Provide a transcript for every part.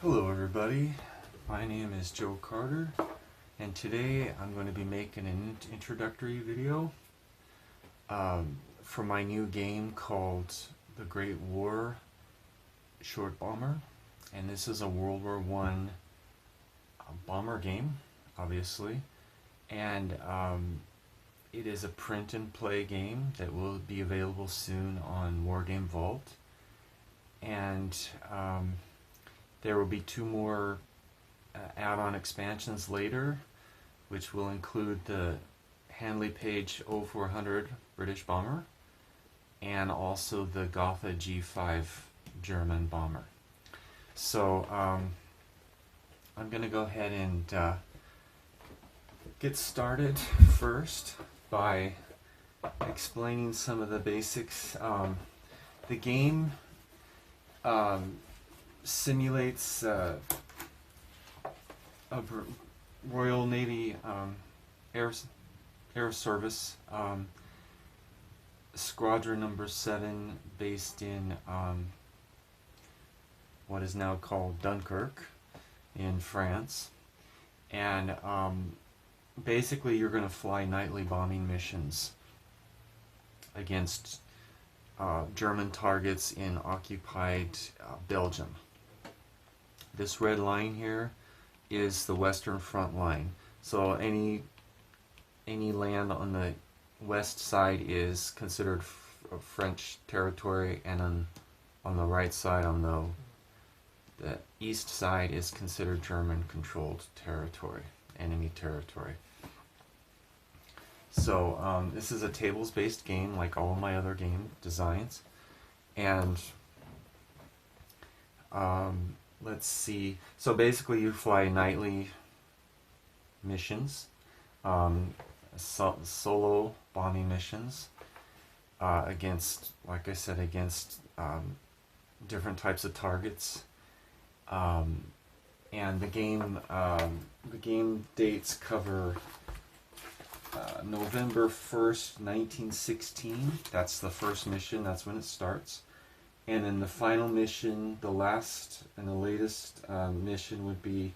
Hello everybody, my name is Joe Carter, and today I'm going to be making an introductory video for my new game called The Great War Short Bomber. And this is a World War I bomber game, obviously, and it is a print and play game that will be available soon on Wargame Vault. And there will be two more add-on expansions later, which will include the Handley Page 0400 British bomber and also the Gotha G5 German bomber. So I'm going to go ahead and get started first by explaining some of the basics. The game simulates a Royal Navy Air Service Squadron number 7 based in what is now called Dunkirk in France. And basically you're going to fly nightly bombing missions against German targets in occupied Belgium. This red line here is the Western Front line. So any land on the west side is considered French territory, and on the right side, on the east side, is considered German-controlled territory, enemy territory. So this is a tables-based game, like all of my other game designs, and let's see. So basically, you fly nightly missions, solo bombing missions against, like I said, against different types of targets. And the game dates cover November 1st, 1916. That's the first mission. That's when it starts. And then the final mission, the last and the latest mission, would be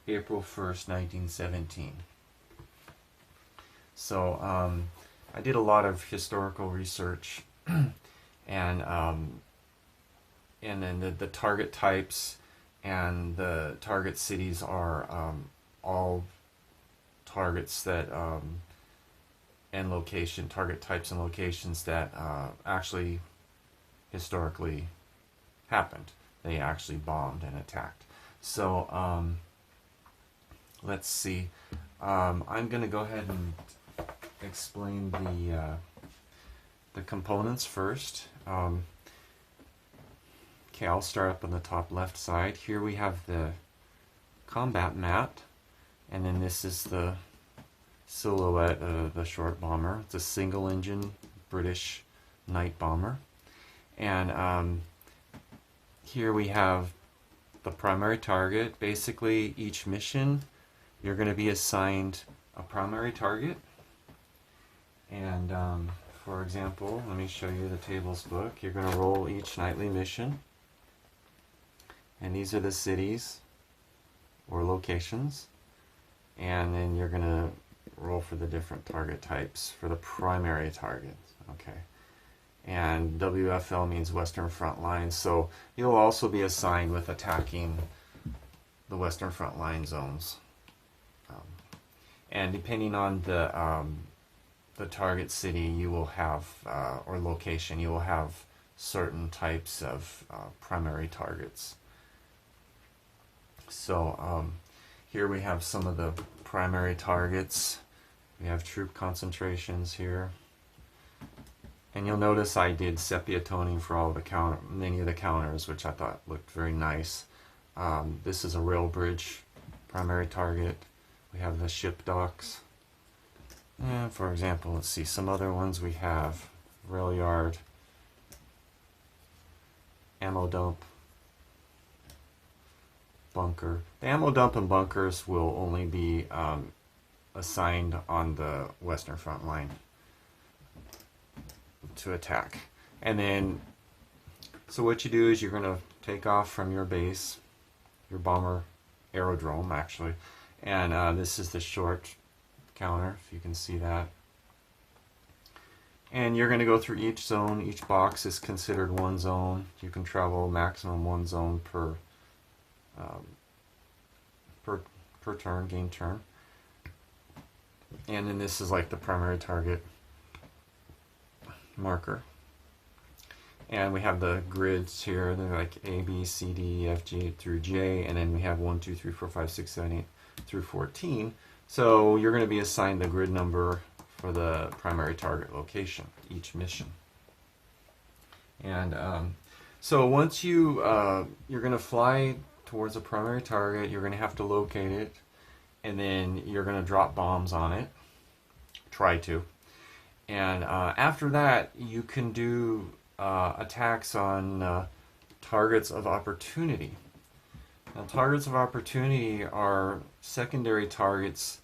April 1st, 1917. So I did a lot of historical research, and then the target types and the target cities are all targets that and target types and locations that actually historically happened. They actually bombed and attacked. So let's see. I'm going to go ahead and explain the components first. Okay, I'll start up on the top left side. Here we have the combat mat, and then this is the silhouette of the short bomber. It's a single engine British night bomber. And here we have the primary target. Basically, each mission you're going to be assigned a primary target. And for example, let me show you the tables book. You're going to roll each nightly mission. And these are the cities or locations. And then you're going to roll for the different target types for the primary target. Okay. And WFL means Western Front Line, so you'll also be assigned with attacking the Western Front Line zones. And depending on the target city, you will have, or location, you will have certain types of primary targets. So here we have some of the primary targets. We have troop concentrations here. And you'll notice I did sepia toning for all the many of the counters, which I thought looked very nice. This is a rail bridge primary target. We have the ship docks. And for example, let's see some other ones. We have rail yard, ammo dump, bunker. The ammo dump and bunkers will only be assigned on the Western Front Line to attack. And then, so what you do is you're going to take off from your base your bomber aerodrome, actually. And this is the short counter, if you can see that. And you're going to go through each zone. Each box is considered one zone. You can travel maximum one zone per turn, game turn. And then this is like the primary target marker. And we have the grids here. They're like A, B, C, D, E, F, G through J. And then we have 1, 2, 3, 4, 5, 6, 7, 8 through 14. So you're going to be assigned the grid number for the primary target location, each mission. And so once you're going to fly towards a primary target, you're going to have to locate it, and then you're going to drop bombs on it. Try to. And after that, you can do attacks on targets of opportunity. Now, targets of opportunity are secondary targets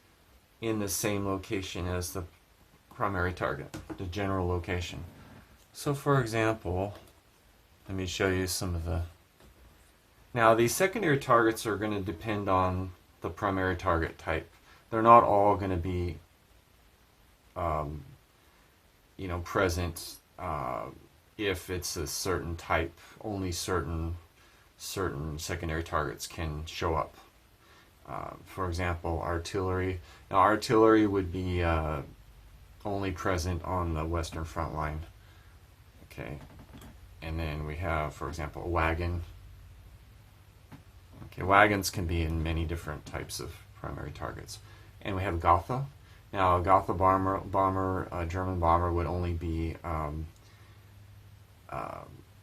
in the same location as the primary target, the general location. So for example, let me show you some of the... Now these secondary targets are going to depend on the primary target type. They're not all going to be present if it's a certain type. Only certain secondary targets can show up. For example, artillery. Now artillery would be only present on the western front line. Okay, and then we have, for example, a wagon. Okay, wagons can be in many different types of primary targets. And we have Gotha. Now, a Gotha bomber, a German bomber, would only be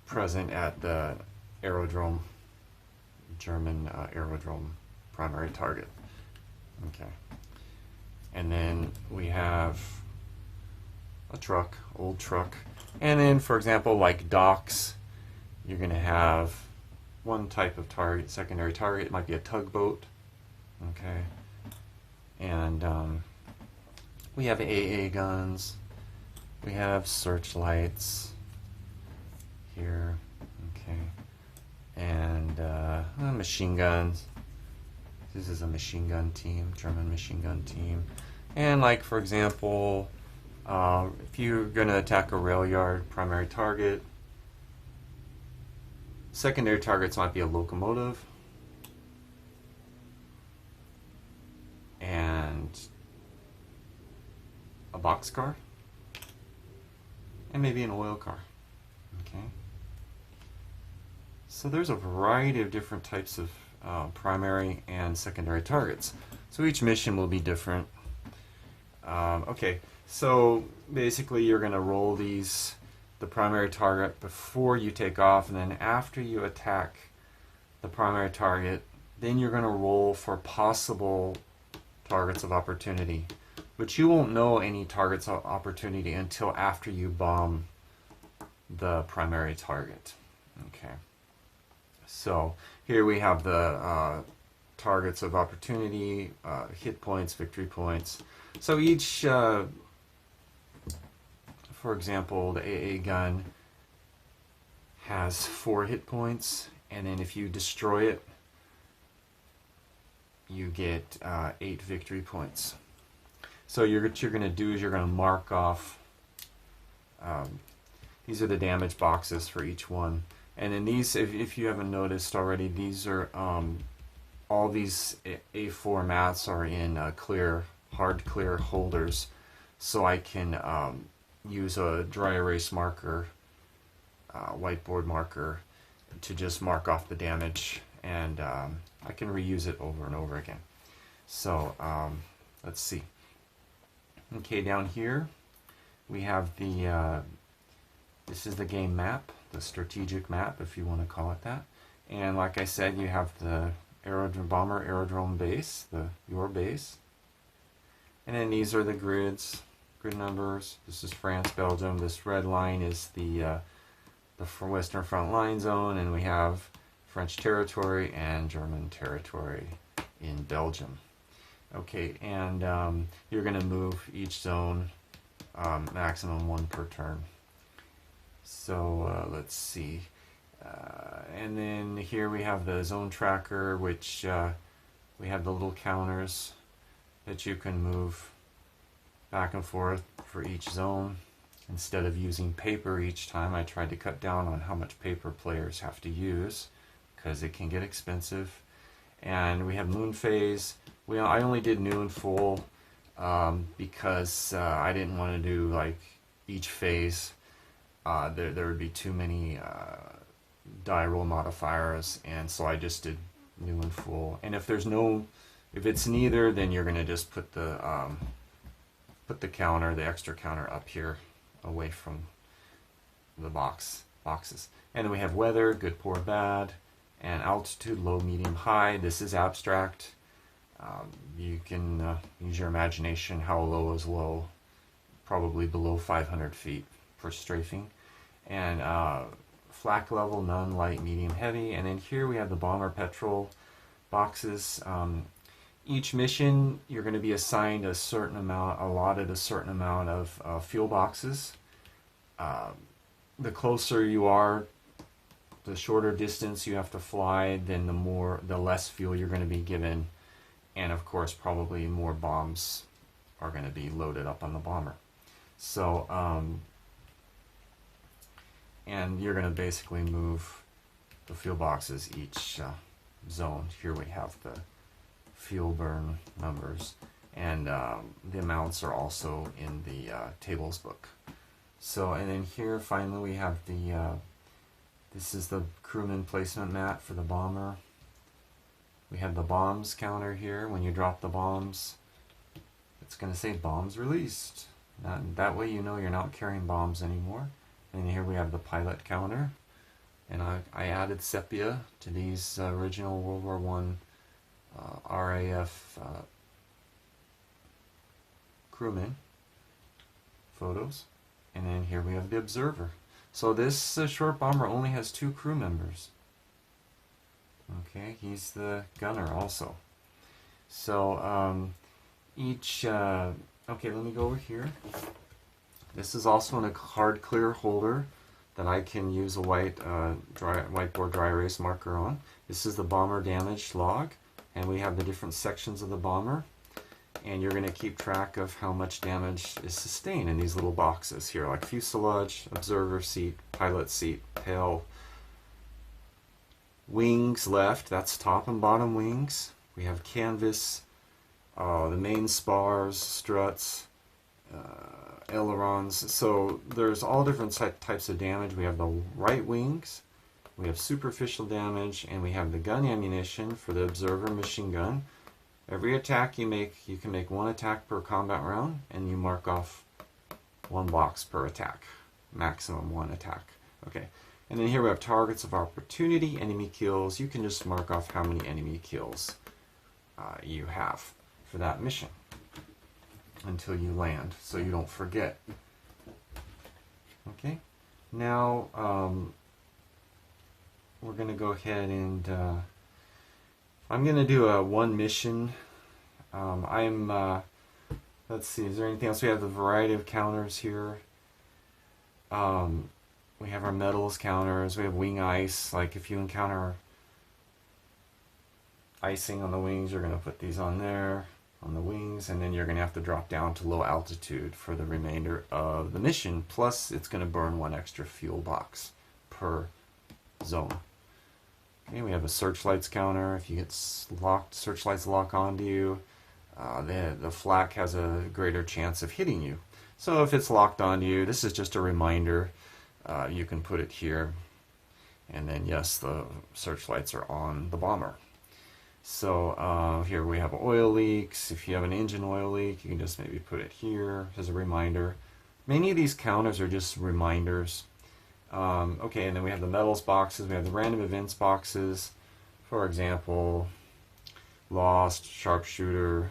present at the aerodrome, German aerodrome primary target. Okay, and then we have a truck, old truck, and then, for example, like docks, you're going to have one type of target, secondary target. It might be a tugboat. Okay, and we have AA guns, we have searchlights here. Okay, and machine guns. This is a machine gun team, German machine gun team. And like, for example, if you're going to attack a rail yard, primary target, secondary targets might be a locomotive and a boxcar and maybe an oil car. Okay, so there's a variety of different types of primary and secondary targets. So each mission will be different. Okay, so basically you're going to roll the primary target before you take off, and then after you attack the primary target, then you're going to roll for possible targets of opportunity. But you won't know any targets of opportunity until after you bomb the primary target. Okay. So here we have the targets of opportunity, hit points, victory points. So each, for example, the AA gun has 4 hit points, and then if you destroy it, you get 8 victory points. So what you're going to do is you're going to mark off, these are the damage boxes for each one. And then these, if you haven't noticed already, these are, all these A4 mats are in hard clear holders. So I can use a dry erase marker, whiteboard marker, to just mark off the damage, and I can reuse it over and over again. So let's see. Okay, down here we have this is the game map, the strategic map, if you want to call it that. And like I said, you have the bomber aerodrome base, your base. And then these are the grid numbers. This is France, Belgium. This red line is the Western Front Line zone, and we have French territory and German territory in Belgium. Okay, and you're going to move each zone maximum 1 per turn. So let's see. And then here we have the zone tracker, which we have the little counters that you can move back and forth for each zone. Instead of using paper each time, I tried to cut down on how much paper players have to use because it can get expensive. And we have moon phase. I only did new and full because I didn't want to do like each phase. There would be too many die roll modifiers, and so I just did new and full. And if it's neither, then you're gonna just put the counter, the extra counter, up here, away from the boxes. And then we have weather, good, poor, bad, and altitude, low, medium, high. This is abstract. You can use your imagination. How low is low? Probably below 500 feet for strafing. And flak level, none, light, medium, heavy. And then here we have the bomber petrol boxes. Each mission, you're going to be assigned allotted a certain amount of fuel boxes. The closer you are, the shorter distance you have to fly, then the less fuel you're going to be given. And of course, probably more bombs are going to be loaded up on the bomber. So, and you're going to basically move the fuel boxes each zone. Here we have the fuel burn numbers, and the amounts are also in the tables book. So, and then here finally we have this is the crewman placement mat for the bomber. We have the bombs counter here. When you drop the bombs, it's going to say bombs released. That way you know you're not carrying bombs anymore. And here we have the pilot counter. And I added sepia to these original World War I RAF crewmen photos. And then here we have the observer. So this short bomber only has 2 crew members. Okay, he's the gunner also. So okay, let me go over here. This is also in a hard clear holder that I can use a whiteboard dry erase marker on. This is the bomber damage log, and we have the different sections of the bomber, and you're going to keep track of how much damage is sustained in these little boxes here, like fuselage, observer seat, pilot seat, tail, wings left, that's top and bottom wings. We have canvas, the main spars, struts, ailerons. So there's all different types of damage. We have the right wings, we have superficial damage, and we have the gun ammunition for the observer machine gun. Every attack you make, you can make 1 attack per combat round, and you mark off 1 box per attack, maximum 1 attack. Okay, and then here we have targets of opportunity, enemy kills. You can just mark off how many enemy kills you have for that mission until you land, so you don't forget. Okay, now we're going to go ahead and I'm going to do a 1 mission. Let's see, is there anything else? We have the variety of counters here. We have our metals counters. We have wing ice. Like if you encounter icing on the wings, you're going to put these on there, on the wings, and then you're going to have to drop down to low altitude for the remainder of the mission. Plus, it's going to burn 1 extra fuel box per zone. Okay, we have a searchlights counter. If you get locked, searchlights lock onto you, the flak has a greater chance of hitting you. So if it's locked onto you, this is just a reminder. You can put it here, and then yes, the searchlights are on the bomber. So here we have oil leaks. If you have an engine oil leak, you can just maybe put it here as a reminder. Many of these counters are just reminders. Okay, and then we have the metals boxes. We have the random events boxes. For example, Lost, Sharpshooter,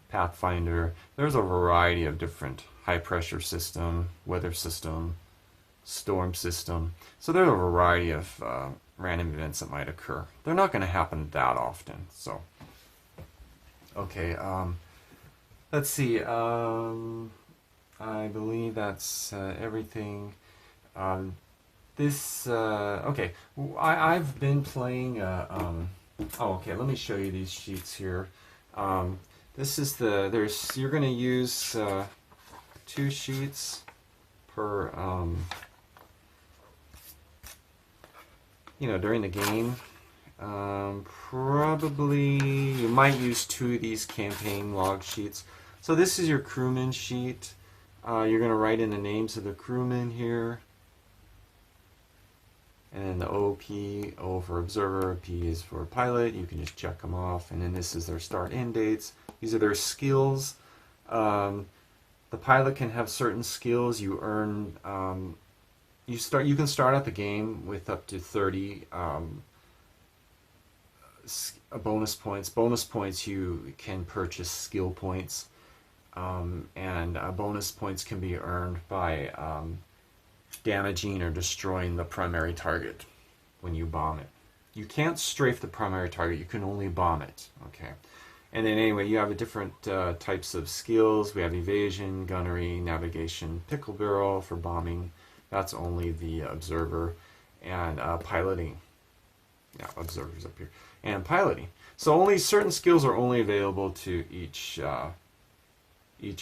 Pathfinder. There's a variety of different high pressure system, weather system, storm system. So there's a variety of random events that might occur. They're not going to happen that often. So, okay, let's see. I believe that's everything. Okay, I've been playing, oh, okay, let me show you these sheets here. This is you're going to use 2 sheets per, during the game. Probably you might use 2 of these campaign log sheets. So this is your crewman sheet. You're going to write in the names of the crewmen here. And the OP, O for observer, P is for pilot. You can just check them off. And then this is their start end dates. These are their skills. The pilot can have certain skills. You earn. You can start out the game with up to 30 bonus points. Bonus points you can purchase skill points, and bonus points can be earned by damaging or destroying the primary target when you bomb it. You can't strafe the primary target, you can only bomb it. Okay. And then anyway, you have different types of skills. We have evasion, gunnery, navigation, pickle barrel for bombing. That's only the observer. And piloting. Yeah, observers up here. And piloting. So only certain skills are only available to each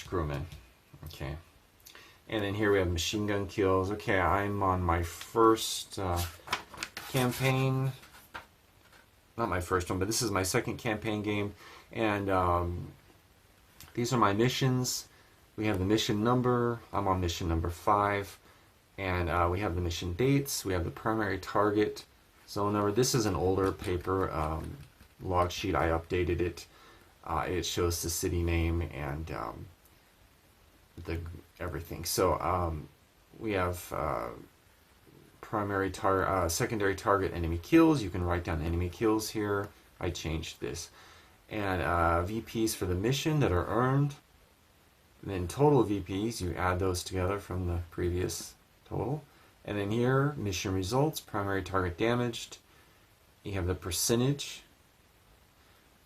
crewman. Okay. And then here we have machine gun kills. Okay, I'm on my first campaign. Not my first one, but this is my second campaign game. And these are my missions. We have the mission number. I'm on mission number 5. And we have the mission dates. We have the primary target, zone number. This is an older paper log sheet. I updated it. It shows the city name and everything. So we have secondary target enemy kills. You can write down enemy kills here. I changed this. And VPs for the mission that are earned. And then total VPs, you add those together from the previous total. And then here, mission results, primary target damaged. You have the percentage.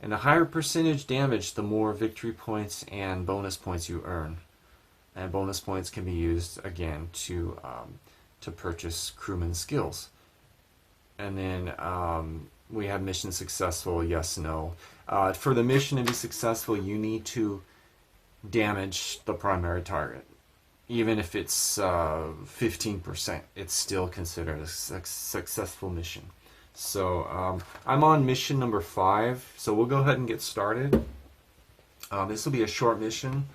And the higher percentage damage, the more victory points and bonus points you earn. And bonus points can be used again to purchase crewman skills. And then we have mission successful, yes, no. For the mission to be successful, you need to damage the primary target. Even if it's 15%, it's still considered a successful mission. So I'm on mission number 5, so we'll go ahead and get started. This will be a short mission.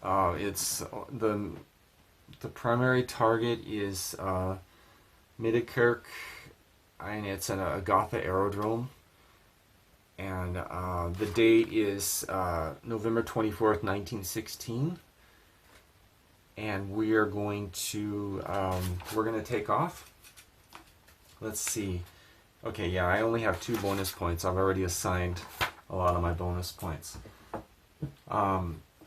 It's the primary target is Middelkerk, and it's an Agatha aerodrome. And the date is November 24th, 1916. And we are going to take off. Let's see. Okay, yeah, I only have 2 bonus points. I've already assigned a lot of my bonus points.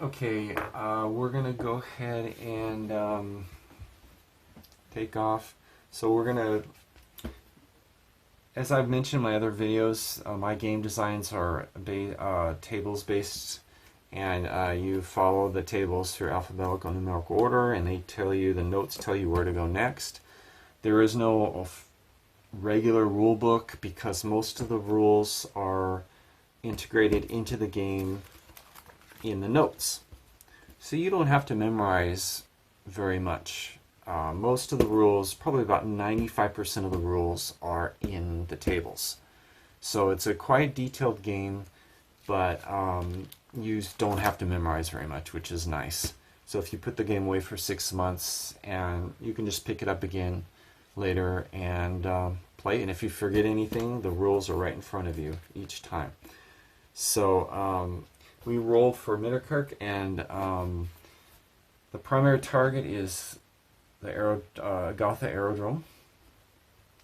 Okay, we're going to go ahead and take off. So we're going to, as I've mentioned in my other videos, my game designs are tables based, and you follow the tables through alphabetical numerical order, and the notes tell you where to go next. There is no regular rule book because most of the rules are integrated into the game in the notes. So you don't have to memorize very much. Most of the rules, probably about 95% of the rules, are in the tables. So it's a quite detailed game, but you don't have to memorize very much, which is nice. So if you put the game away for 6 months, and you can just pick it up again later and play. And if you forget anything, the rules are right in front of you each time. So we roll for Middelkerk, and the primary target is the Agatha aerodrome.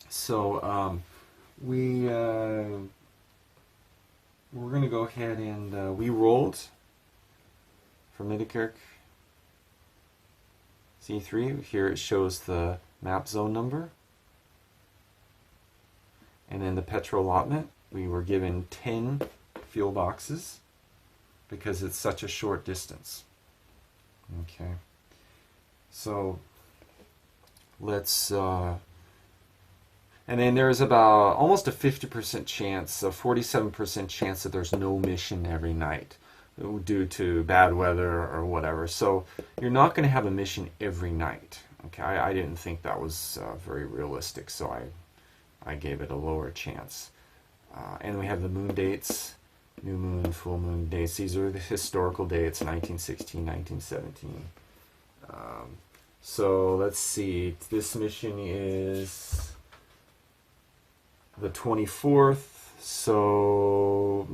So we're going to go ahead and we rolled for Middelkerk C3. Here it shows the map zone number. And then the petrol allotment. We were given 10 fuel boxes because it's such a short distance. Okay. So let's and then there's about almost a 50% chance, a 47% chance that there's no mission every night due to bad weather or whatever. So you're not going to have a mission every night. Okay, I didn't think that was very realistic, so I gave it a lower chance. And we have the moon dates, new moon, full moon dates. These are the historical dates, 1916, 1917. So let's see, this mission is the 24th, so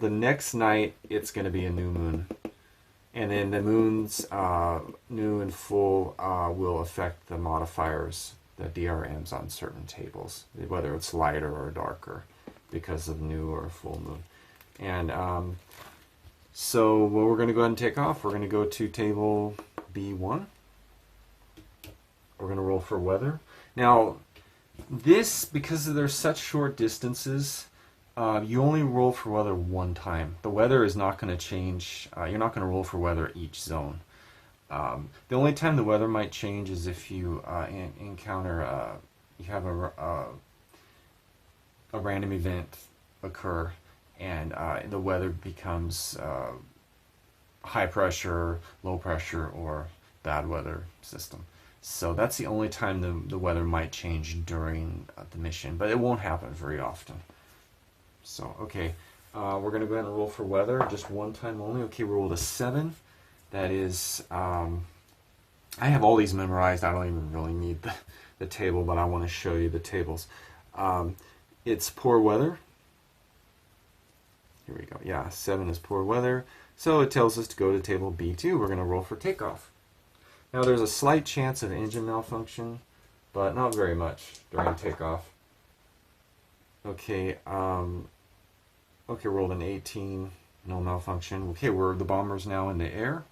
the next night it's going to be a new moon. And then the moons, new and full, will affect the modifiers, the DRMs on certain tables, whether it's lighter or darker because of new or full moon. And so what we're going to go ahead and take off, we're going to go to table B1. We're going to roll for weather. Now, this, because there's such short distances, you only roll for weather one time. The weather is not going to change. You're not going to roll for weather each zone. The only time the weather might change is if you encounter, you have a random event occur, and the weather becomes high pressure, low pressure, or bad weather system. So that's the only time the weather might change during the mission, but it won't happen very often. So, okay, we're going to go ahead and roll for weather, just one time only. Okay, we rolled a 7. That is, I have all these memorized. I don't even really need the table, but I want to show you the tables. It's poor weather. Here we go. Yeah, 7 is poor weather. So it tells us to go to table B2. We're going to roll for takeoff. Now there's a slight chance of engine malfunction, but not very much during takeoff. Okay, okay, rolled an 18, no malfunction. Okay, the bomber's now in the air,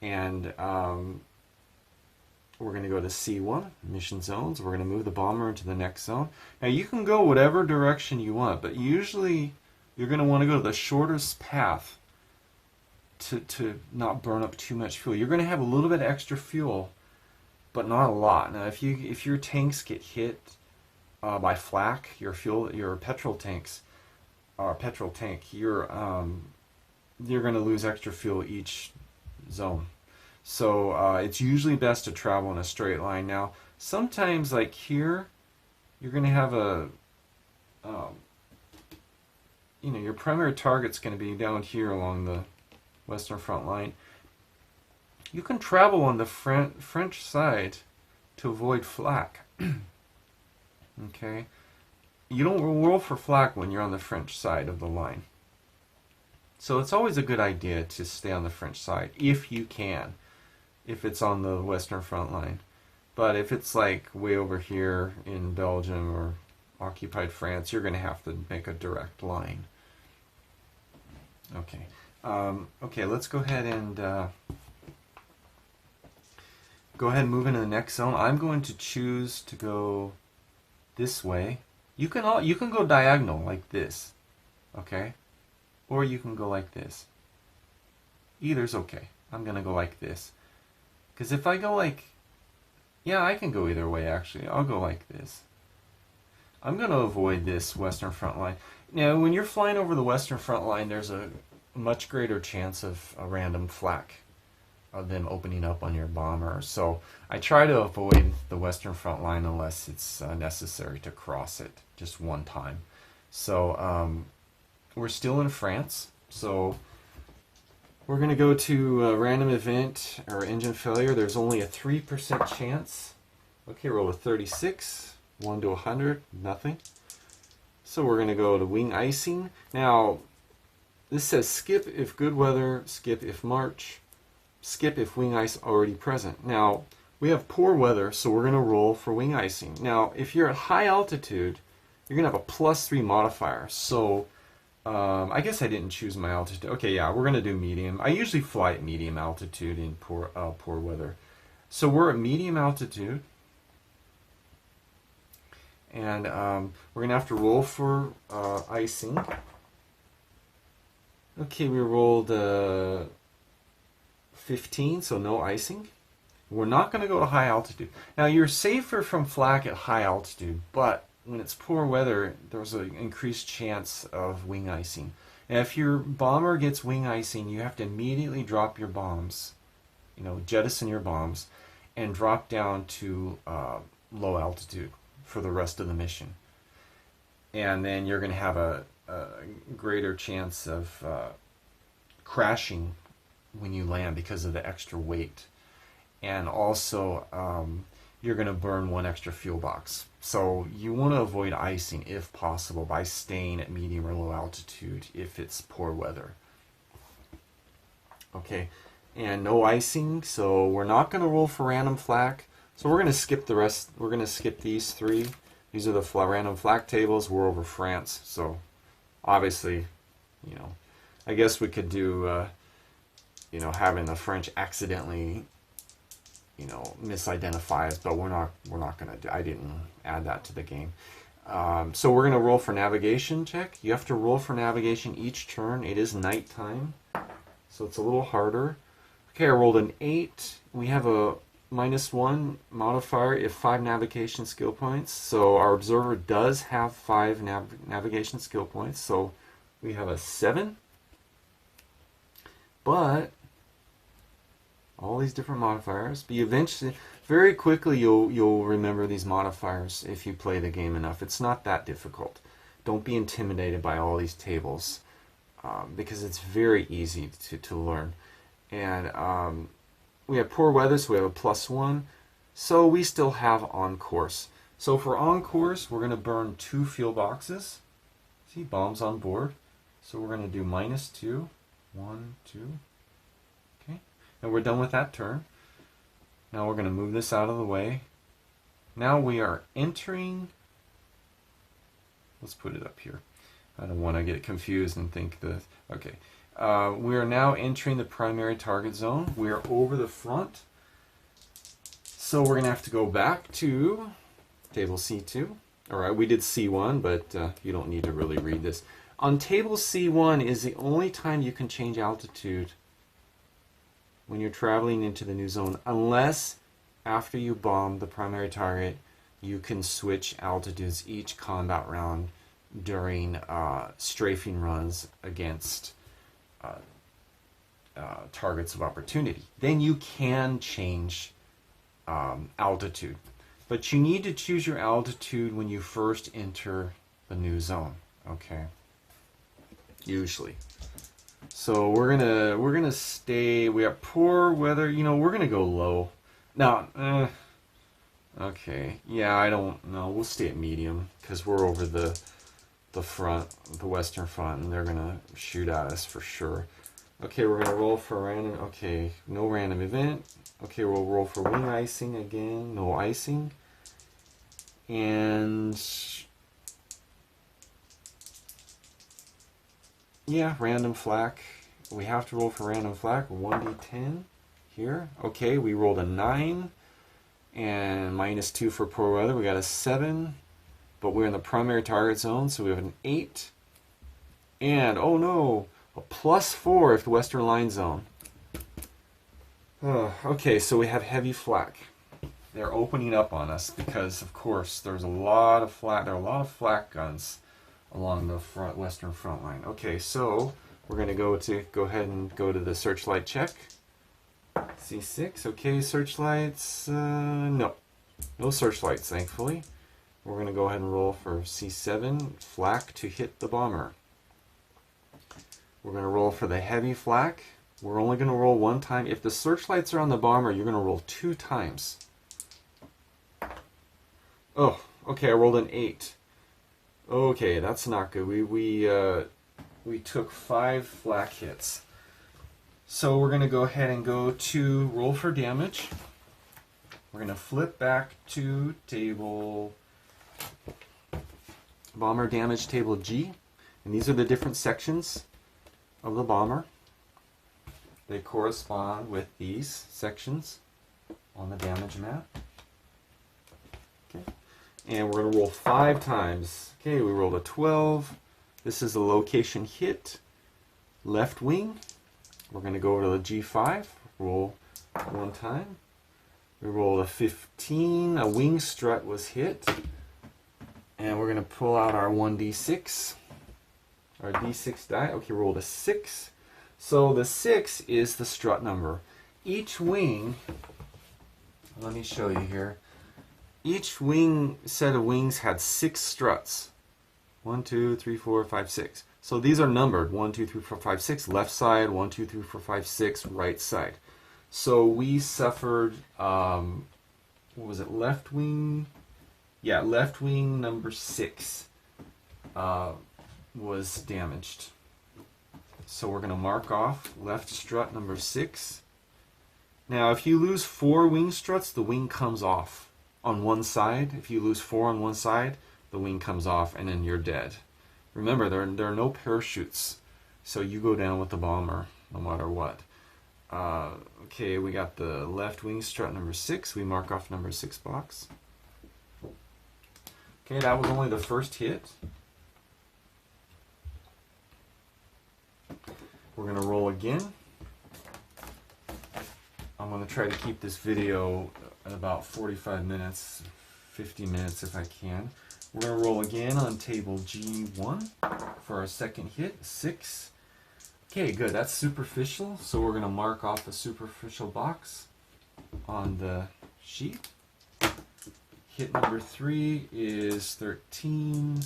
and we're going to go to C1, mission zones. We're going to move the bomber into the next zone. Now you can go whatever direction you want, but usually you're going to want to go to the shortest path to not burn up too much fuel. You're going to have a little bit extra fuel, but not a lot. Now, if your tanks get hit by flak, your petrol tanks, or petrol tank, you're going to lose extra fuel each zone. So it's usually best to travel in a straight line. Now, sometimes like here, you're going to have your primary target's going to be down here along the Western Front line. You can travel on the French side to avoid flak. Okay? You don't roll for flak when you're on the French side of the line. So it's always a good idea to stay on the French side, if you can, if it's on the Western Front line. But if it's like way over here in Belgium or occupied France, you're going to have to make a direct line. Okay. Okay, let's go ahead and move into the next zone. I'm going to choose to go this way. You can go diagonal like this, okay, or you can go like this. Either's okay. I'm gonna go like this, because if I go like, yeah, I can go either way actually. I'll go like this. I'm gonna avoid this Western Front line. Now, when you're flying over the Western Front line, there's a much greater chance of a random flak of them opening up on your bomber. So I try to avoid the Western Front line unless it's necessary to cross it just one time. So we're still in France. So we're going to go to a random event or engine failure. There's only a 3% chance. Okay, roll a 36, 1 to 100, nothing. So we're going to go to wing icing. Now, this says skip if good weather, skip if March, skip if wing ice already present. Now, we have poor weather, so we're going to roll for wing icing. Now, if you're at high altitude, you're going to have a +3 modifier. So, I guess I didn't choose my altitude. Okay, yeah, we're going to do medium. I usually fly at medium altitude in poor weather. So we're at medium altitude. And we're going to have to roll for icing. Okay, we rolled 15, so no icing. We're not going to go to high altitude. Now, you're safer from flak at high altitude, but when it's poor weather, there's an increased chance of wing icing. And if your bomber gets wing icing, you have to immediately drop your bombs, jettison your bombs, and drop down to low altitude for the rest of the mission. And then you're going to have a greater chance of crashing when you land because of the extra weight. And also, you're going to burn one extra fuel box. So you want to avoid icing if possible by staying at medium or low altitude if it's poor weather. Okay, and no icing, so we're not going to roll for random flak. So we're going to skip the rest. We're going to skip these three. These are the random flak tables. We're over France, so obviously, I guess we could do, having the French accidentally misidentify us, but we're not going to do. I didn't add that to the game. So we're going to roll for navigation check. You have to roll for navigation each turn. It is nighttime, so it's a little harder. Okay, I rolled an 8. We have a -1 modifier if 5 navigation skill points. So our observer does have 5 navigation skill points. So we have a 7. But all these different modifiers. But eventually, very quickly, you'll remember these modifiers if you play the game enough. It's not that difficult. Don't be intimidated by all these tables because it's very easy to learn. And we have poor weather, so we have a +1. So we still have on course. So for on course, we're going to burn 2 fuel boxes. See, bombs on board. So we're going to do -2, 1, 2. And we're done with that turn. Now we're going to move this out of the way. Now we are entering. Let's put it up here. I don't want to get confused and think that. Okay. We are now entering the primary target zone. We are over the front. So we're going to have to go back to table C2. All right, we did C1, but you don't need to really read this. On table C1 is the only time you can change altitude when you're traveling into the new zone, unless after you bomb the primary target, you can switch altitudes each combat round during strafing runs against targets of opportunity. Then you can change altitude. But you need to choose your altitude when you first enter the new zone, okay? Usually. So we're gonna stay. We have poor weather. We're gonna go low. Now, okay, yeah, I don't know. We'll stay at medium because we're over the front, the western front, and they're gonna shoot at us for sure. Okay, we're gonna roll for random. Okay, no random event. Okay, we'll roll for wing icing again. No icing. And yeah, random flak. We have to roll for random flak. 1d10 here. Okay, we rolled a 9 and -2 for poor weather. We got a 7, but we're in the primary target zone, so we have an 8. And oh no, a +4 if the western line zone. Okay, so we have heavy flak. They're opening up on us because, of course, there's a lot of flak. There are a lot of flak guns along the western front line. Okay, so we're going to go ahead and go to the searchlight check. C6. Okay, searchlights. No searchlights, thankfully. We're going to go ahead and roll for C7 flak to hit the bomber. We're going to roll for the heavy flak. We're only going to roll 1 time. If the searchlights are on the bomber, you're going to roll 2 times. Oh, okay, I rolled an 8. Okay, that's not good. We took 5 flak hits. So we're going to go ahead and go to roll for damage. We're going to flip back to table bomber damage table G. And these are the different sections of the bomber. They correspond with these sections on the damage map. Okay. And we're going to roll 5 times. Okay, we rolled a 12. This is a location hit. Left wing. We're going to go over to the G5. Roll 1 time. We rolled a 15. A wing strut was hit. And we're going to pull out our 1d6. Our d6 die. Okay, we rolled a 6. So the 6 is the strut number. Each wing, let me show you here. Each wing set of wings had 6 struts. 1, 2, 3, 4, 5, 6. So these are numbered. 1, 2, 3, 4, 5, 6. Left side. 1, 2, 3, 4, 5, 6. Right side. So we suffered, what was it, left wing? Yeah, left wing number 6 was damaged. So we're going to mark off left strut number 6. Now, if you lose 4 wing struts, the wing comes off on one side. If you lose 4 on one side, the wing comes off, and then you're dead. Remember, there are no parachutes, so you go down with the bomber no matter what. Okay, we got the left wing strut number 6. We mark off number 6 box. Okay, that was only the first hit. We're going to roll again. I'm going to try to keep this video at about 45 minutes, 50 minutes if I can. We're going to roll again on table G1 for our second hit, 6. Okay, good. That's superficial, so we're going to mark off the superficial box on the sheet. Hit number 3 is 13.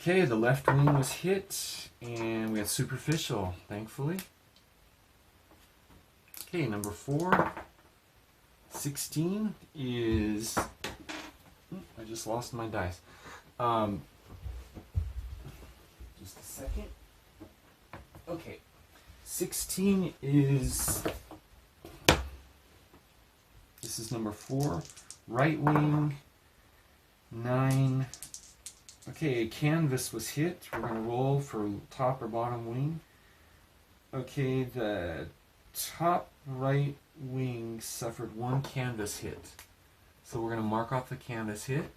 Okay, the left wing was hit, and we had superficial, thankfully. Okay, number 4. 16 is... I just lost my dice. Just a second. Okay. 16 is... This is number 4. Right wing. 9. Okay, canvas was hit. We're going to roll for top or bottom wing. Okay, the top right wing suffered 1 canvas hit. So we're going to mark off the canvas hit.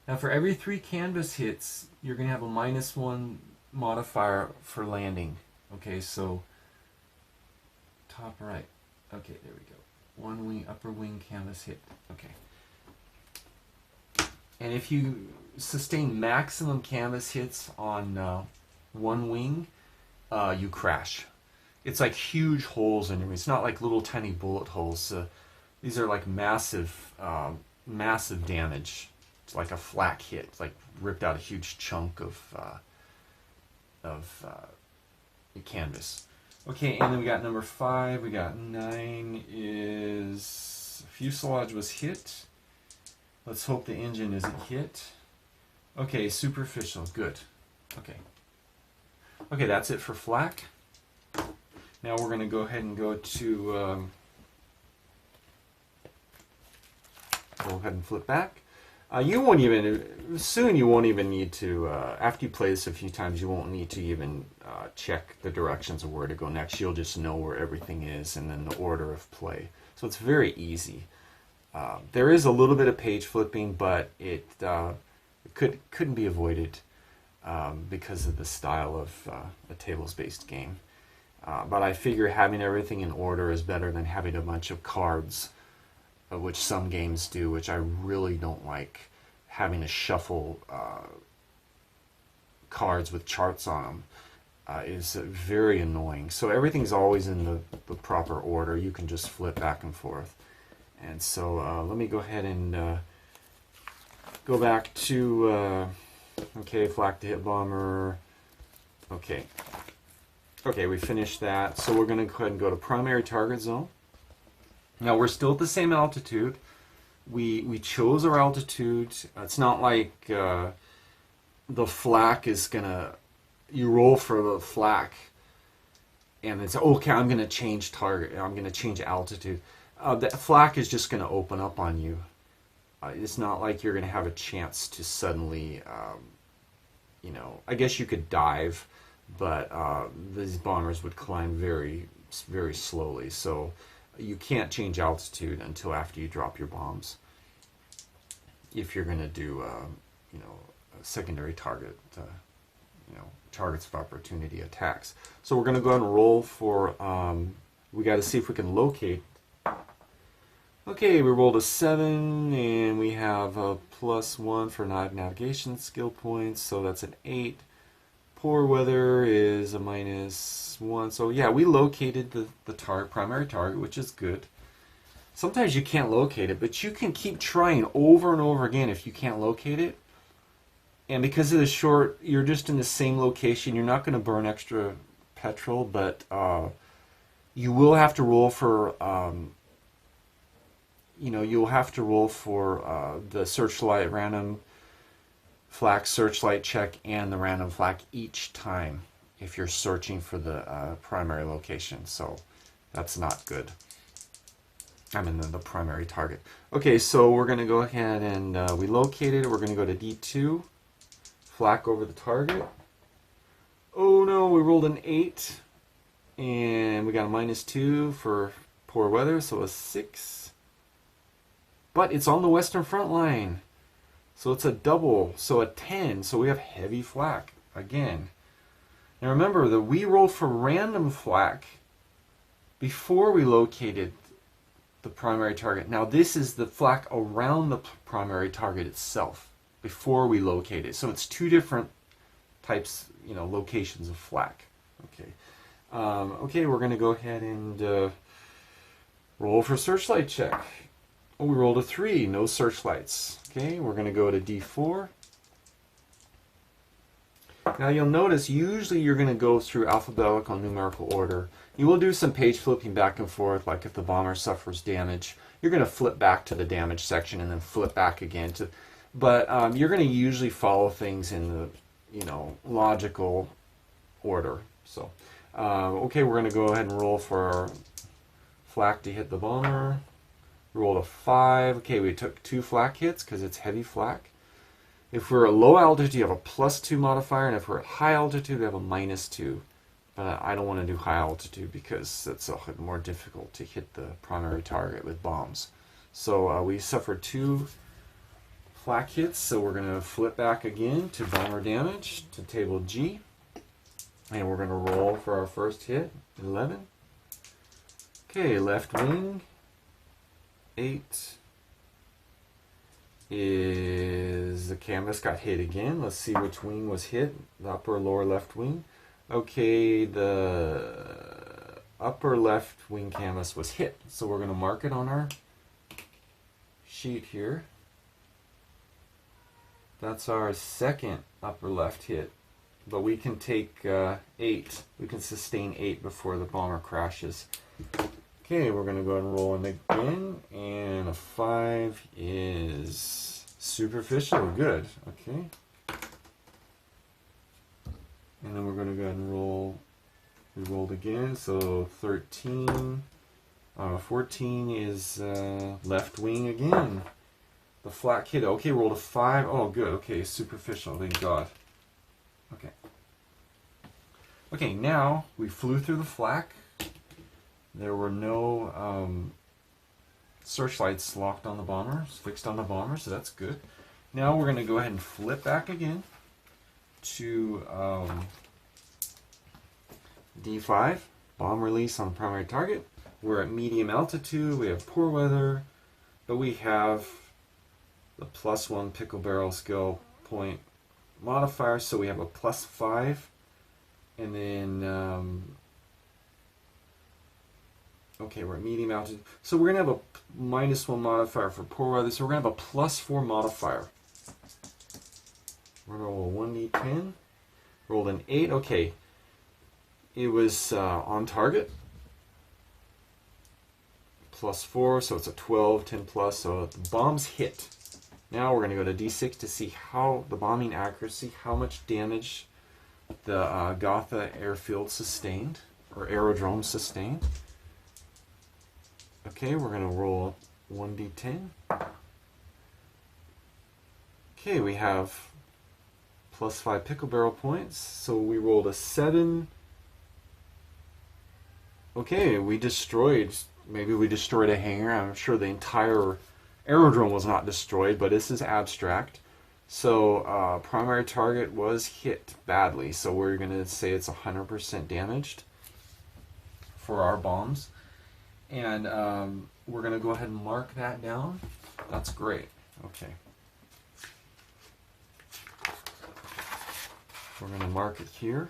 Now for every 3 canvas hits, you're going to have a -1 modifier for landing. Okay, so top right. Okay, there we go. 1 wing, upper wing canvas hit. Okay. And if you sustain maximum canvas hits on 1 wing, you crash. It's like huge holes in your wing. It's not like little tiny bullet holes. These are like massive, massive damage. It's like a flak hit. It's like ripped out a huge chunk of canvas. Okay, and then we got number 5. We got 9 is fuselage was hit. Let's hope the engine isn't hit. Okay, superficial. Good. Okay. Okay, that's it for flak. Now we're going to go ahead and go to... go ahead and flip back. You won't even... Soon you won't even need to... after you play this a few times, you won't need to even check the directions of where to go next. You'll just know where everything is and then the order of play. So it's very easy. There is a little bit of page flipping, but it couldn't be avoided because of the style of a tables-based game. But I figure having everything in order is better than having a bunch of cards, which some games do, which I really don't like. Having to shuffle cards with charts on them is very annoying. So everything's always in the proper order. You can just flip back and forth. And so let me go ahead and go back to, okay, flak to hit bomber. Okay. Okay, we finished that. So we're going to go ahead and go to primary target zone. Now we're still at the same altitude. We chose our altitude. It's not like the flak is going to, you roll for the flak and it's, okay, I'm going to change target. I'm going to change altitude. The flak is just going to open up on you. It's not like you're going to have a chance to suddenly, you know, I guess you could dive, but these bombers would climb very, very slowly. So you can't change altitude until after you drop your bombs. If you're going to do, you know, a secondary target, you know, targets of opportunity attacks. So we're going to go ahead and roll for, we got to see if we can locate Okay, we rolled a 7, and we have a +1 for navigation skill points, so that's an 8. Poor weather is a -1. So yeah, we located the primary target, which is good. Sometimes you can't locate it, but you can keep trying over and over again if you can't locate it. And because of the short, you're just in the same location. You're not going to burn extra petrol, but you will have to roll for, you'll have to roll for the searchlight, random flak searchlight check, and the random flak each time if you're searching for the primary location. So that's not good. I'm in the primary target. Okay, so we're going to go ahead and we located it. We're going to go to D2, flak over the target. Oh no, we rolled an 8, and we got a -2 for poor weather, so a 6. But it's on the western front line, so it's a double, so a 10. So we have heavy flak again. Now remember that we rolled for random flak before we located the primary target. Now this is the flak around the primary target itself before we locate it. So it's two different types, locations of flak. Okay. Okay, we're going to go ahead and roll for searchlight check. Oh, we rolled a 3, no searchlights. Okay, we're going to go to D4. Now you'll notice usually you're going to go through alphabetical numerical order. You will do some page flipping back and forth, like if the bomber suffers damage, you're going to flip back to the damage section and then flip back again to. But you're going to usually follow things in the logical order. So okay, we're going to go ahead and roll for our flak to hit the bomber. We rolled a 5. Okay, we took 2 flak hits because it's heavy flak. If we're at low altitude, you have a +2 modifier, and if we're at high altitude, we have a -2. But I don't want to do high altitude because it's more difficult to hit the primary target with bombs. So we suffered 2 flak hits, so we're going to flip back again to bomber damage to table G. And we're going to roll for our first hit, 11. Okay, left wing, 8. Is the canvas got hit again. Let's see which wing was hit, the upper or lower left wing. Okay, the upper left wing canvas was hit, so we're going to mark it on our sheet here. That's our second upper left hit, but we can take 8. We can sustain 8 before the bomber crashes. Okay, we're going to go ahead and roll in again, and a 5 is superficial. Good. Okay. And then we're going to go ahead and roll. We rolled again, so 13. 14 is left wing again. The flak hit. Okay, rolled a 5. Oh, good. Okay, superficial. Thank God. Okay. Okay, now we flew through the flak. There were no searchlights locked on the bomber, fixed on the bomber, so that's good. Now we're going to go ahead and flip back again to D5, bomb release on the primary target. We're at medium altitude, we have poor weather, but we have the +1 pickle barrel skill point modifier, so we have a +5, and then okay, we're at medium altitude. So we're going to have a -1 modifier for poor weather. So we're going to have a +4 modifier. We're going to roll a 1d10. Rolled an 8. Okay. It was on target. +4, so it's a 12, 10 plus. So the bomb's hit. Now we're going to go to D6 to see how the bombing accuracy, how much damage the Gotha airfield sustained, or aerodrome sustained. Okay, we're going to roll 1d10. Okay, we have +5 pickle barrel points, so we rolled a 7. Okay, maybe we destroyed a hangar. I'm sure the entire aerodrome was not destroyed, but this is abstract. So primary target was hit badly, so we're going to say it's 100% damaged for our bombs. And we're going to go ahead and mark that down. That's great. Okay. We're going to mark it here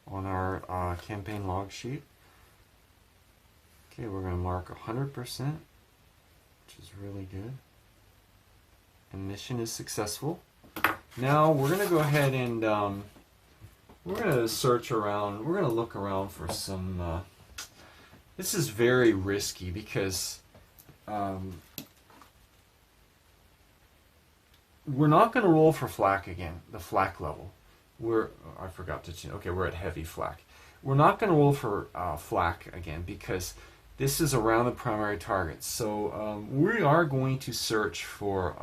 on our campaign log sheet. Okay, we're going to mark 100%, which is really good. And mission is successful. Now we're going to go ahead and we're going to search around. We're going to look around for some... this is very risky because we're not going to roll for flak again, the flak level. I forgot to change. Okay, we're at heavy flak. We're not going to roll for flak again because this is around the primary target. So we are going to search for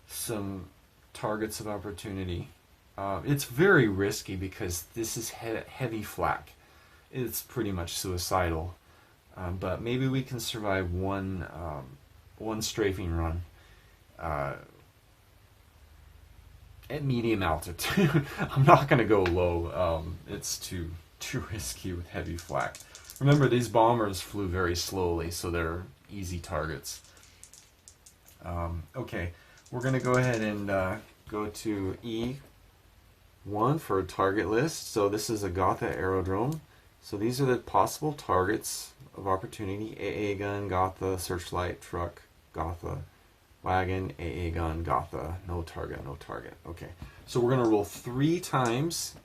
some targets of opportunity. It's very risky because this is heavy flak. It's pretty much suicidal. But maybe we can survive one strafing run at medium altitude. I'm not going to go low. It's too risky with heavy flak. Remember, these bombers flew very slowly, so they're easy targets. Okay, we're going to go ahead and go to E1 for a target list. So this is a Gotha aerodrome. So these are the possible targets of opportunity: AA gun, Gotha, searchlight, truck, Gotha, wagon, AA gun, Gotha, no target, no target. Okay, so we're going to roll 3 times.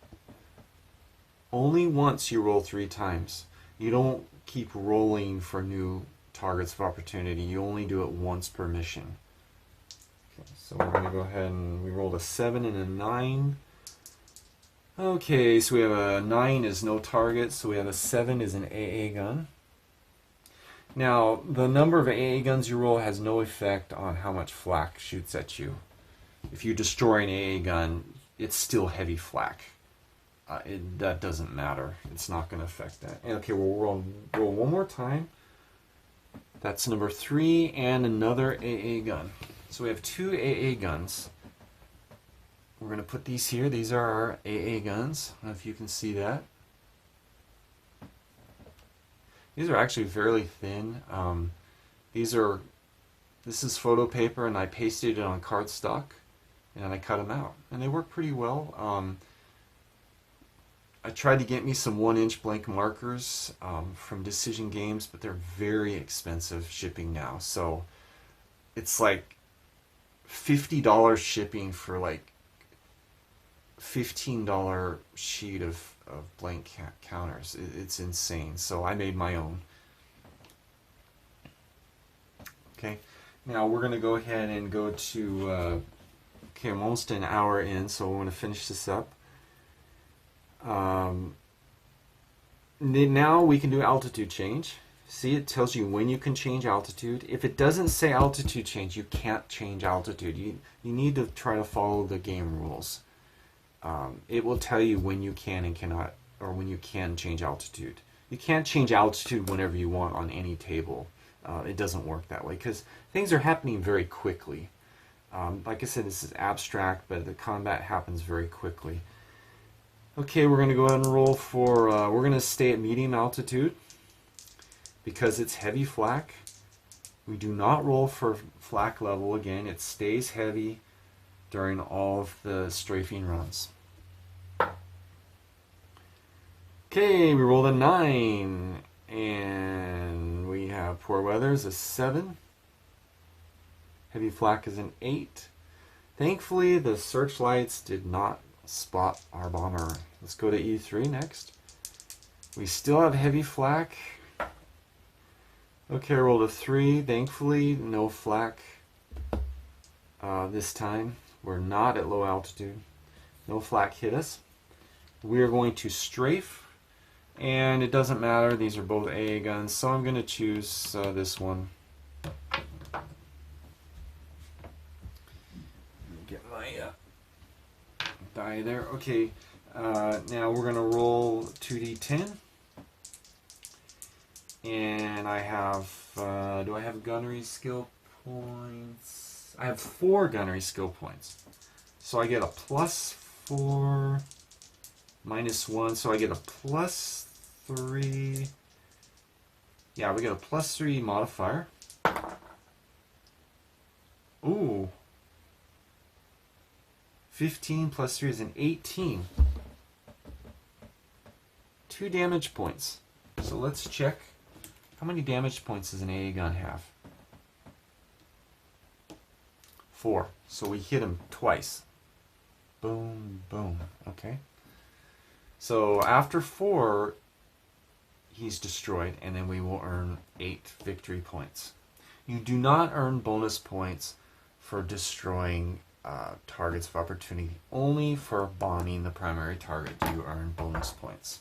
Only once you roll 3 times. You don't keep rolling for new targets of opportunity. You only do it once per mission. Okay, so we're going to go ahead and we rolled a 7 and a 9. Okay, so we have a 9 is no target, so we have a 7 is an AA gun. Now, the number of AA guns you roll has no effect on how much flak shoots at you. If you destroy an AA gun, it's still heavy flak. That doesn't matter. It's not going to affect that. Okay, we'll roll one more time. That's number 3 and another AA gun. So we have 2 AA guns. We're going to put these here. These are our AA guns. I don't know if you can see that. These are actually fairly thin. This is photo paper, and I pasted it on cardstock, and I cut them out. And they work pretty well. I tried to get me some 1-inch blank markers from Decision Games, but they're very expensive shipping now. So it's like $50 shipping for like $15 sheet of blank counters. It's insane. So I made my own. Okay, now we're going to go ahead and go to, okay, I'm almost an hour in, so we're going to finish this up. Now we can do altitude change. See, it tells you when you can change altitude. If it doesn't say altitude change, you can't change altitude. You need to try to follow the game rules. It will tell you when you can and cannot, or when you can change altitude. You can't change altitude whenever you want on any table. It doesn't work that way because things are happening very quickly. Like I said, this is abstract, but the combat happens very quickly. Okay, we're going to go ahead and roll for, we're going to stay at medium altitude because it's heavy flak. We do not roll for flak level again. It stays heavy during all of the strafing runs. Okay, we rolled a 9, and we have poor weather is a 7. Heavy flak is an 8. Thankfully, the searchlights did not spot our bomber. Let's go to E3 next. We still have heavy flak. Okay, I rolled a 3. Thankfully, no flak this time. We're not at low altitude. No flak hit us. We are going to strafe, and it doesn't matter. These are both AA guns, so I'm going to choose this one. Get my die there. Okay, now we're going to roll 2d10. And I have, do I have gunnery skill points? I have 4 gunnery skill points. So I get a +4, -1, so I get a +3, Yeah, we get a +3 modifier. Ooh. 15 plus 3 is an 18. 2 damage points. So let's check. How many damage points does an AA gun have? 4. So we hit him twice. Boom, boom. Okay. So after 4, he's destroyed, and then we will earn 8 victory points. You do not earn bonus points for destroying targets of opportunity. Only for bombing the primary target do you earn bonus points.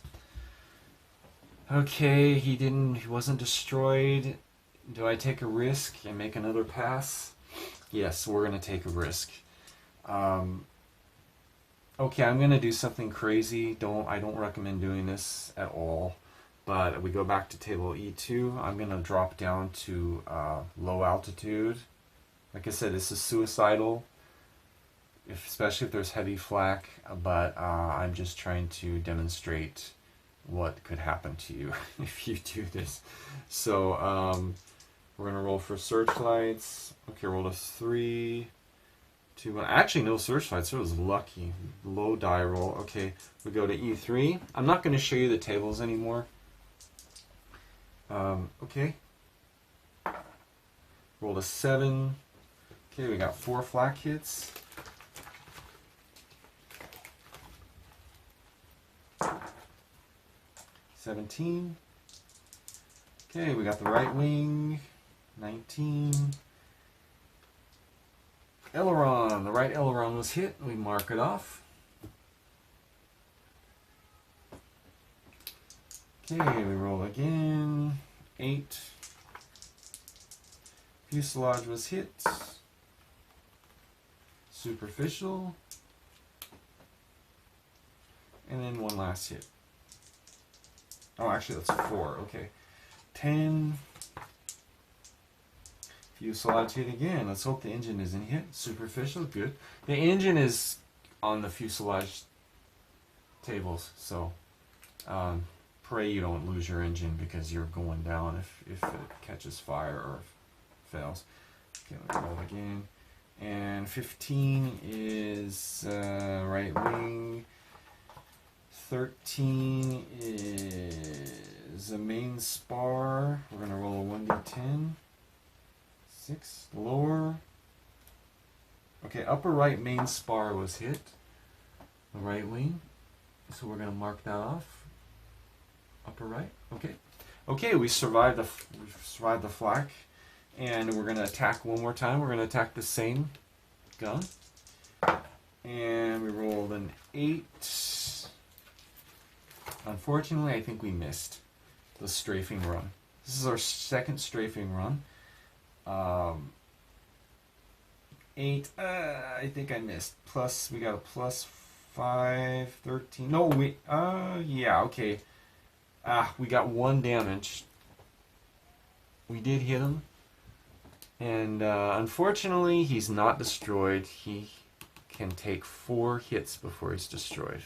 Okay, he wasn't destroyed. Do I take a risk and make another pass? Yes, we're going to take a risk. Okay, I'm going to do something crazy. I don't recommend doing this at all. But we go back to table E2. I'm going to drop down to low altitude. Like I said, this is suicidal, especially if there's heavy flak. But I'm just trying to demonstrate what could happen to you if you do this. So we're going to roll for searchlights. Okay, roll a 3, 2, 1. Actually, no searchlights, so it was lucky. Low die roll. Okay, we go to E3. I'm not going to show you the tables anymore. Okay. Rolled a 7. Okay, we got 4 flak hits. $17. Okay, we got the right wing. 19. Aileron. The right aileron was hit. We mark it off. Okay, we roll again. 8. Fuselage was hit. Superficial. And then one last hit. Oh, actually, that's 4. Okay. 10. Fuselage hit again. Let's hope the engine isn't hit. Superficial, good. The engine is on the fuselage tables, so pray you don't lose your engine because you're going down if it catches fire or fails. Okay, let's roll again. And 15 is right wing. 13 is a main spar. We're going to roll a 1d10. 6, lower. Okay, upper right main spar was hit. The right wing. So we're going to mark that off. Upper right. Okay. Okay, we survived the flak. And we're going to attack one more time. We're going to attack the same gun. And we rolled an 8. Unfortunately, I think we missed the strafing run. This is our second strafing run. 8. I think I missed. Plus, we got a +5, 13. No, yeah, okay. We got 1 damage. We did hit him. And unfortunately, he's not destroyed. He can take 4 hits before he's destroyed.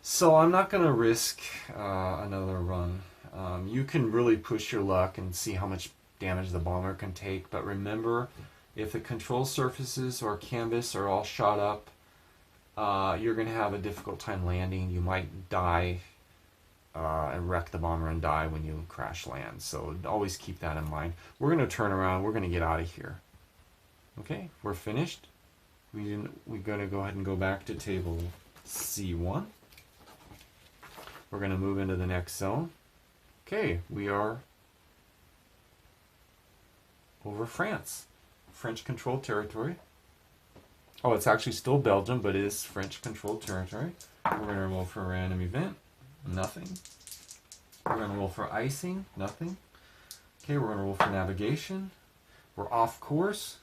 So I'm not going to risk another run. You can really push your luck and see how much damage the bomber can take. But remember, if the control surfaces or canvas are all shot up, you're going to have a difficult time landing. You might die and wreck the bomber and die when you crash land. So always keep that in mind. We're going to turn around. We're going to get out of here. Okay, we're we're going to go ahead and go back to table C1. We're going to move into the next zone. Okay, we are over France. French-controlled territory. Oh, it's actually still Belgium, but it is French-controlled territory. We're going to roll for a random event. Nothing. We're going to roll for icing. Nothing. Okay, we're going to roll for navigation. We're off course,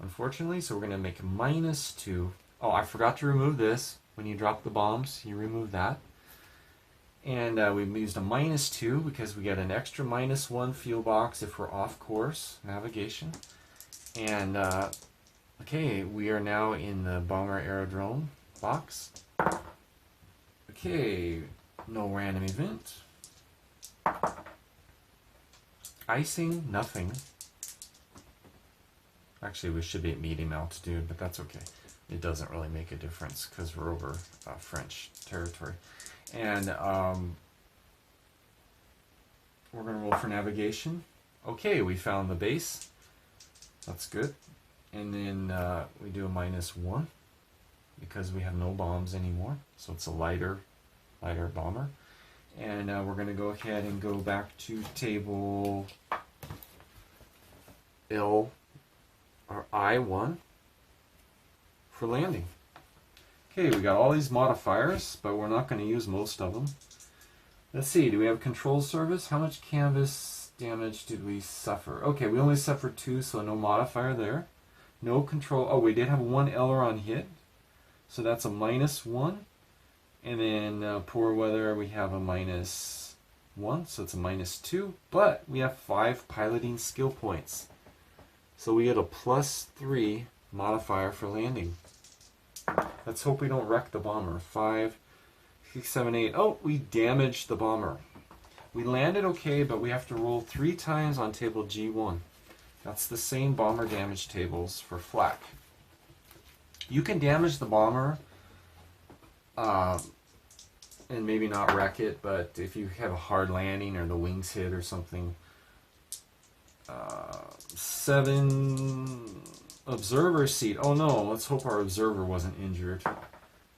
unfortunately, so we're going to make -2. Oh, I forgot to remove this. When you drop the bombs, you remove that. And we used a -2 because we get an extra -1 fuel box if we're off course, navigation. And, okay, we are now in the bomber aerodrome box. Okay, no random event. Icing, nothing. Actually, we should be at medium altitude, but that's okay. It doesn't really make a difference because we're over French territory. And we're going to roll for navigation. Okay, we found the base. That's good. And then we do a -1 because we have no bombs anymore. So it's a lighter bomber. And we're going to go ahead and go back to table L or I1 for landing. Okay, we got all these modifiers, but we're not going to use most of them. Let's see, do we have control service? How much canvas damage did we suffer? Okay, we only suffered 2, so no modifier there. No control. Oh, we did have 1 aileron hit, so that's a -1. And then poor weather, we have a -1, so it's a -2. But we have 5 piloting skill points. So we get a +3 modifier for landing. Let's hope we don't wreck the bomber. 5, 6, 7, 8. Oh, we damaged the bomber. We landed okay, but we have to roll 3 times on table G1. That's the same bomber damage tables for flak. You can damage the bomber and maybe not wreck it, but if you have a hard landing or the wings hit or something. 7 observer seat. Oh no, let's hope our observer wasn't injured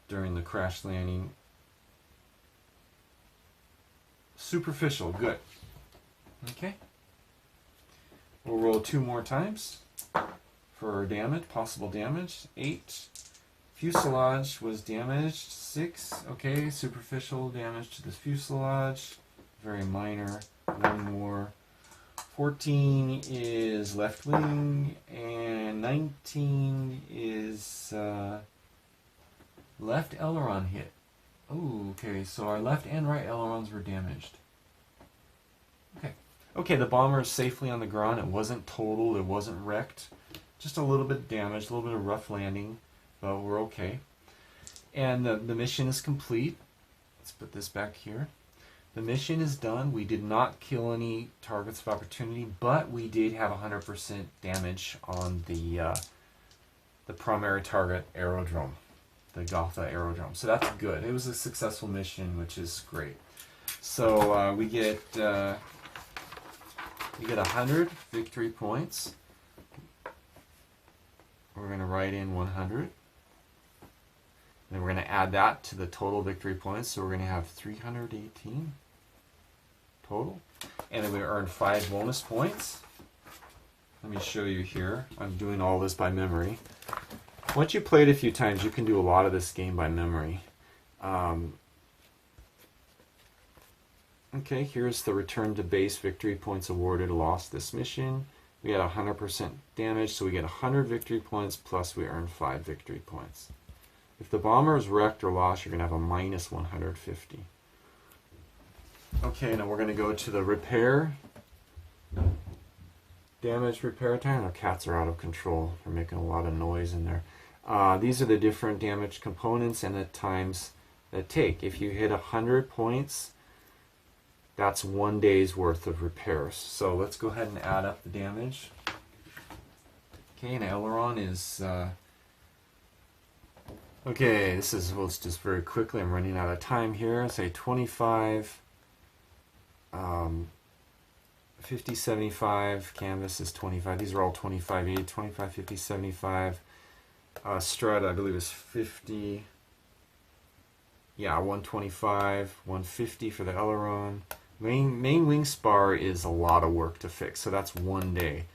during the crash landing. Superficial, good. Okay. We'll roll 2 more times for damage, possible damage. 8. Fuselage was damaged. 6. Okay, superficial damage to the fuselage. Very minor. 1 more. 14 is left wing, and 19 is left aileron hit. Oh, okay, so our left and right ailerons were damaged. Okay, the bomber is safely on the ground. It wasn't totaled, it wasn't wrecked. Just a little bit damaged, a little bit of rough landing, but we're okay. And the mission is complete. Let's put this back here. The mission is done. We did not kill any targets of opportunity, but we did have 100% damage on the primary target aerodrome, the Gotha aerodrome. So that's good. It was a successful mission, which is great. So we get 100 victory points. We're going to write in 100. Then we're going to add that to the total victory points. So we're going to have 318 total. And then we earned 5 bonus points. Let me show you here. I'm doing all this by memory. Once you play it a few times, you can do a lot of this game by memory. Okay, here's the return to base victory points awarded. Lost this mission. We had 100% damage, so we get 100 victory points, plus we earn 5 victory points. If the bomber is wrecked or lost, you're going to have a -150. Okay, now we're going to go to the repair. Damage repair time. Our cats are out of control. They're making a lot of noise in there. These are the different damage components and the times that take. If you hit 100 points, that's 1 day's worth of repairs. So let's go ahead and add up the damage. Okay, an aileron is... okay, this is, well, it's just very quickly, I'm running out of time here. Say 25, 50, 75, canvas is 25. These are all 25 each, 25, 50, 75. Strut, I believe, is 50. Yeah, 125, 150 for the aileron. Main wing spar is a lot of work to fix, so that's 1 day.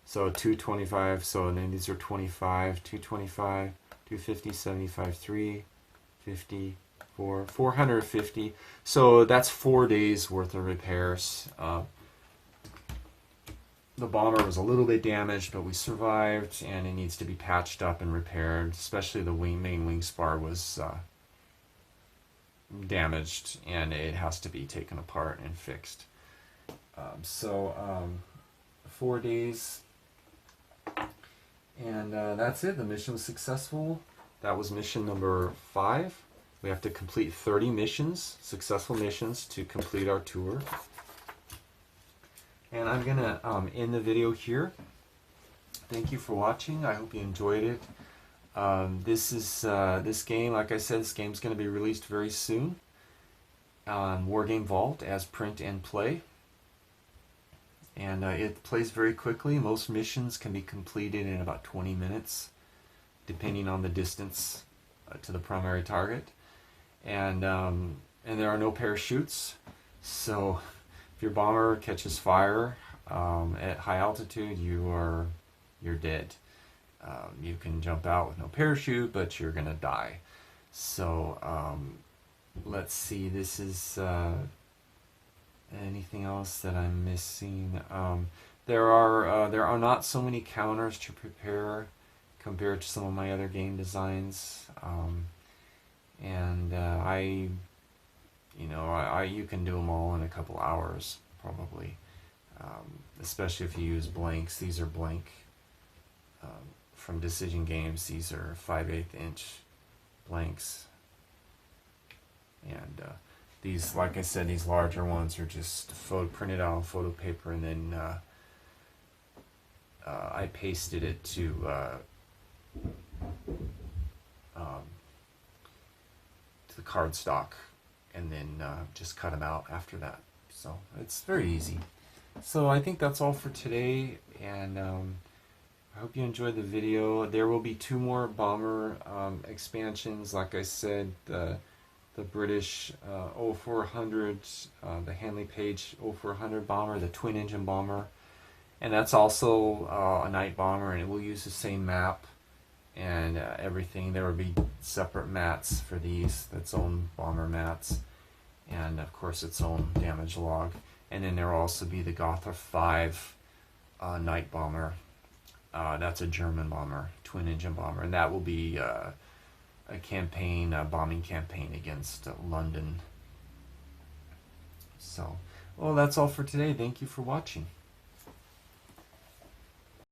So 225, so and then these are 25, 225, 250, 75, 350, 450. So that's 4 days worth of repairs. The bomber was a little bit damaged, but we survived, and it needs to be patched up and repaired. Especially the main wing spar was damaged, and it has to be taken apart and fixed. 4 days, and that's it. The mission was successful. That was mission number 5. We have to complete 30 missions, successful missions, to complete our tour. And I'm going to end the video here. Thank you for watching. I hope you enjoyed it. This game, like I said, this game's going to be released very soon on Wargame Vault as print and play. And it plays very quickly. Most missions can be completed in about 20 minutes, depending on the distance to the primary target. And there are no parachutes, so if your bomber catches fire at high altitude, you're dead. You can jump out with no parachute, but you're gonna die. So let's see. This is anything else that I'm missing. There are not so many counters to prepare compared to some of my other game designs. You can do them all in a couple hours probably, especially if you use blanks. These are blank from Decision Games. These are 5/8 inch blanks, and these, like I said, these larger ones are just printed out on photo paper, and then I pasted it to the cardstock, and then just cut them out after that. So it's very easy. So I think that's all for today, and I hope you enjoyed the video. There will be 2 more bomber expansions. Like I said, the British 0400, the Handley Page 0400 bomber, the twin engine bomber, and that's also a night bomber, and it will use the same map and everything. There will be separate mats for these, its own bomber mats, and of course its own damage log. And then there will also be the Gotha 5 night bomber. That's a German bomber, twin engine bomber, and that will be a campaign, a bombing campaign against London. So, well, that's all for today. Thank you for watching.